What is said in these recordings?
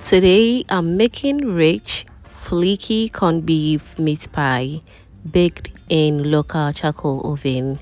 Today I'm making rich, flaky corned beef meat pie baked in local charcoal oven.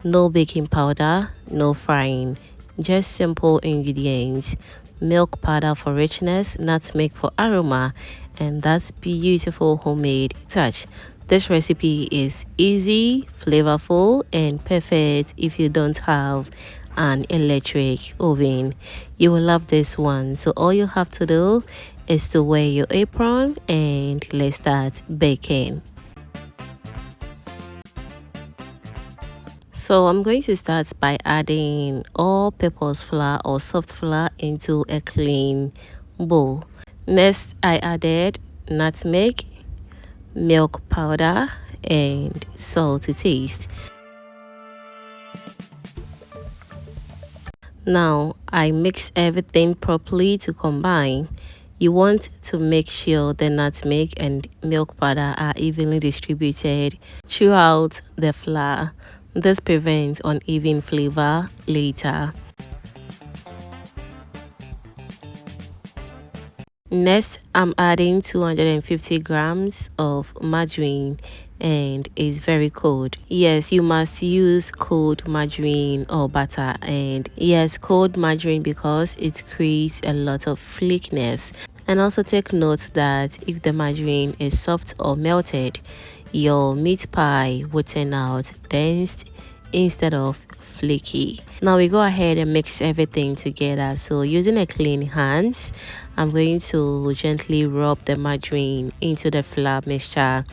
No baking powder, no frying, just simple ingredients: milk powder for richness, nutmeg for aroma, and that's beautiful homemade touch. This recipe is easy, flavorful, and perfect if you don't have an electric oven. You will love this one. So all you have to do is to wear your apron and let's start baking. So I'm going to start by adding all-purpose flour or soft flour into a clean bowl. Next, I added nutmeg, milk powder, and salt to taste. Now I mix everything properly to combine. You want to make sure the nutmeg and milk powder are evenly distributed throughout the flour. This prevents uneven flavor later. Next, I'm adding 250 grams of margarine and it's very cold. Yes, you must use cold margarine or butter, and yes, cold margarine because it creates a lot of flakiness. And also take note that if the margarine is soft or melted, your meat pie will turn out dense instead of flaky. Now we go ahead and mix everything together. So using a clean hands, I'm going to gently rub the margarine into the flour mixture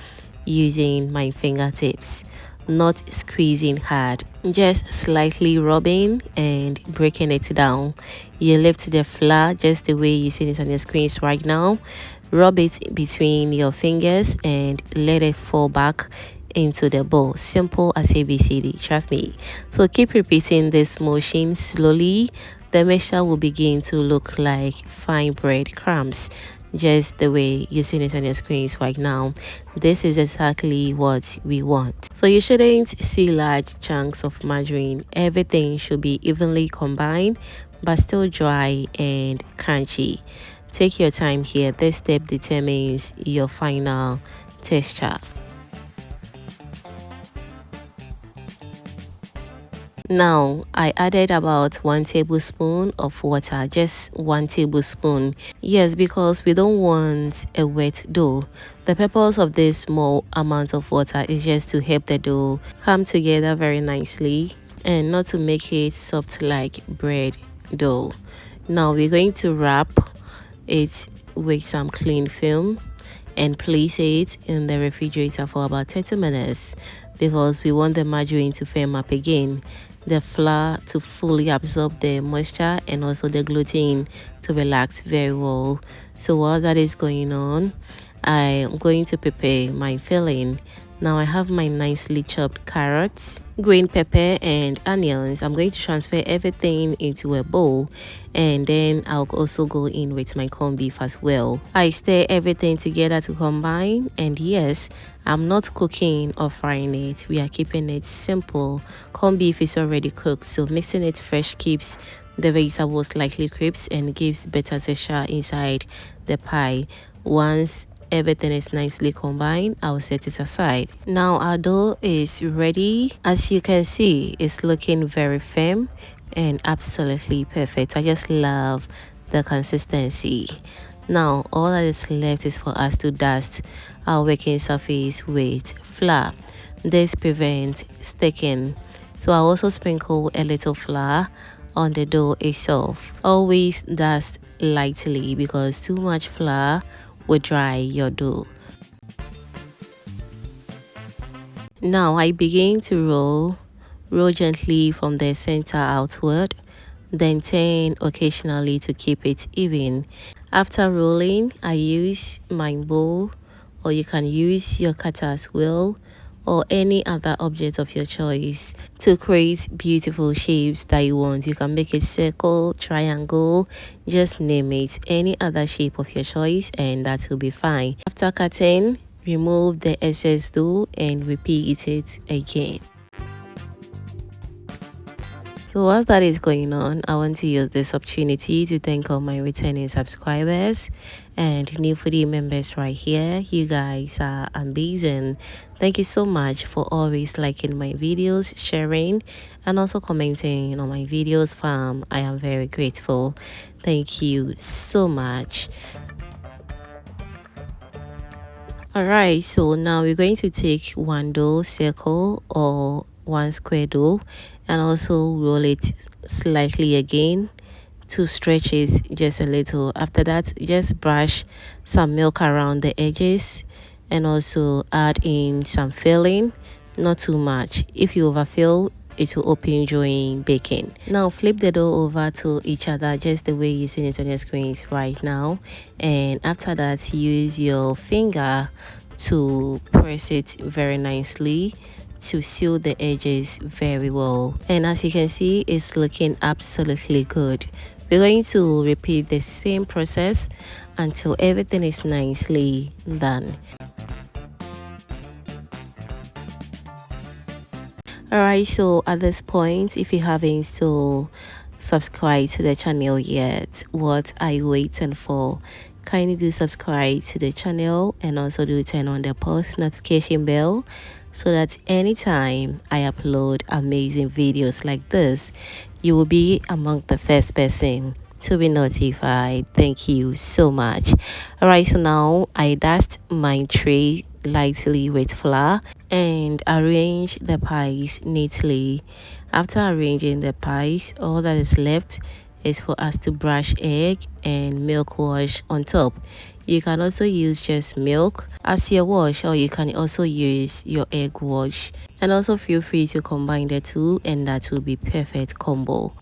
using my fingertips, not squeezing hard, just slightly rubbing and breaking it down. You lift the flour just the way you see it on your screens right now. Rub it between your fingers and let it fall back into the bowl. Simple as ABCD, trust me. So keep repeating this motion slowly. The mixture will begin to look like fine bread crumbs, just the way you see it on your screens right now. This is exactly what we want. So you shouldn't see large chunks of margarine. Everything should be evenly combined but still dry and crunchy. Take your time here. This step determines your final texture. Now I added about 1 tablespoon of water, just 1 tablespoon. Yes, because we don't want a wet dough. The purpose of this small amount of water is just to help the dough come together very nicely and not to make it soft like bread dough. Now we're going to wrap it with some clean film and place it in the refrigerator for about 30 minutes because we want the margarine to firm up again, the flour to fully absorb the moisture, and also the gluten to relax very well. So while that is going on, I am going to prepare my filling. Now I have my nicely chopped carrots, green pepper, and onions. I'm going to transfer everything into a bowl, and then I'll also go in with my corned beef as well. I stir everything together to combine, and yes, I'm not cooking or frying it. We are keeping it simple. Corned beef is already cooked, so mixing it fresh keeps the vegetables slightly crisp and gives better texture inside the pie. Once everything is nicely combined, I'll set it aside. Now our dough is ready. As you can see, it's looking very firm and absolutely perfect. I just love the consistency. Now all that is left is for us to dust our working surface with flour. This prevents sticking. So I'll also sprinkle a little flour on the dough itself. Always dust lightly because too much flour will dry your dough. Now I begin to roll gently from the center outward, then turn occasionally to keep it even. After rolling, I use my bowl, or you can use your cutter as well, or any other object of your choice to create beautiful shapes that you want. You can make a circle, triangle, just name it, any other shape of your choice, and that will be fine. After cutting, remove the excess dough and repeat it again. So whilst that is going on, I want to use this opportunity to thank all my returning subscribers and new foodie members right here. You guys are amazing. Thank you so much for always liking my videos, sharing, and also commenting on my videos, fam. I am very grateful. Thank you so much. Alright, so now we're going to take one dough circle or one square dough and also roll it slightly again to stretch it just a little. After that, just brush some milk around the edges and also add in some filling, not too much. If you overfill, it will open during baking. Now flip the dough over to each other just the way you see it on your screens right now, and after that use your finger to press it very nicely to seal the edges very well. And as you can see, it's looking absolutely good. We're going to repeat the same process until everything is nicely done. Alright, so at this point, if you haven't still subscribed to the channel yet, what are you waiting for? Kindly do subscribe to the channel and also do turn on the post notification bell so that anytime I upload amazing videos like this, you will be among the first person to be notified. Thank you so much. Alright, so now I dust my tray lightly with flour and arrange the pies neatly. After arranging the pies, all that is left is for us to brush egg and milk wash on top. You can also use just milk as your wash, or you can also use your egg wash, and also feel free to combine the two and that will be perfect combo.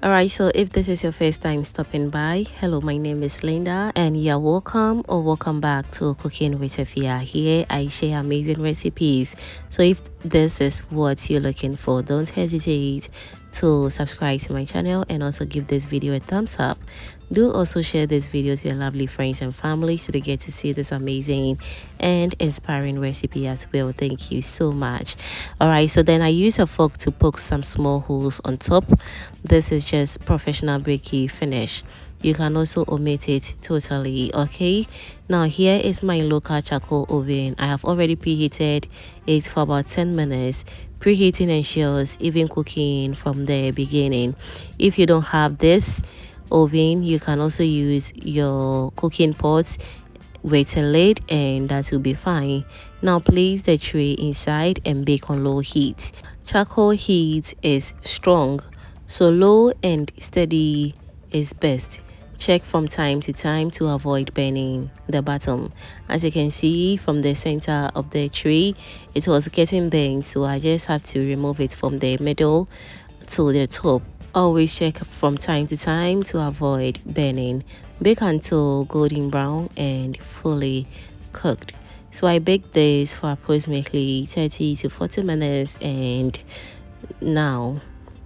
Alright, so if this is your first time stopping by, hello, my name is Linda and you're welcome or welcome back to Cooking with Efya. Here I share amazing recipes. So if this is what you're looking for, don't hesitate to subscribe to my channel and also give this video a thumbs up. Do also share this video to your lovely friends and family so they get to see this amazing and inspiring recipe as well. Thank you so much. Alright, so then I use a fork to poke some small holes on top. This is just professional breaky finish. You can also omit it totally. Okay, now here is my local charcoal oven. I have already preheated it for about 10 minutes. Preheating ensures even cooking from the beginning. If you don't have this oven, you can also use your cooking pot with a lid and that will be fine. Now place the tray inside and bake on low heat. Charcoal heat is strong, so low and steady is best. Check from time to time to avoid burning the bottom. As you can see from the center of the tray, it was getting burnt, so I just have to remove it from the middle to the top. Always check from time to time to avoid burning. Bake until golden brown and fully cooked. So I baked this for approximately 30 to 40 minutes, and now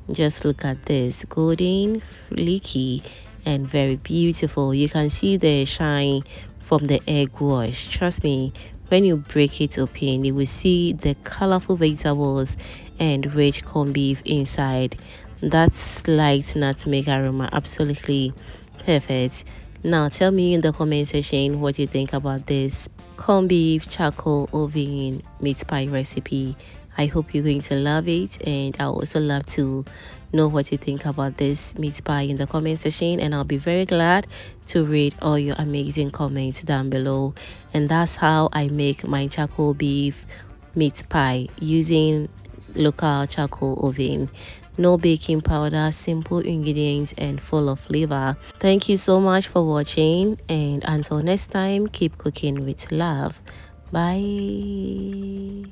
just look at this, golden, flaky, and very beautiful. You can see the shine from the egg wash. Trust me, when you break it open, you will see the colorful vegetables and rich corned beef inside. That slight nutmeg aroma, absolutely perfect. Now tell me in the comment section what you think about this corned beef charcoal oven meat pie recipe. I hope you're going to love it, and I also love to know what you think about this meat pie in the comment section, and I'll be very glad to read all your amazing comments down below. And that's how I make my charcoal beef meat pie, using local charcoal oven. No baking powder, simple ingredients and full of flavor. Thank you so much for watching, and until next time, keep cooking with love. Bye.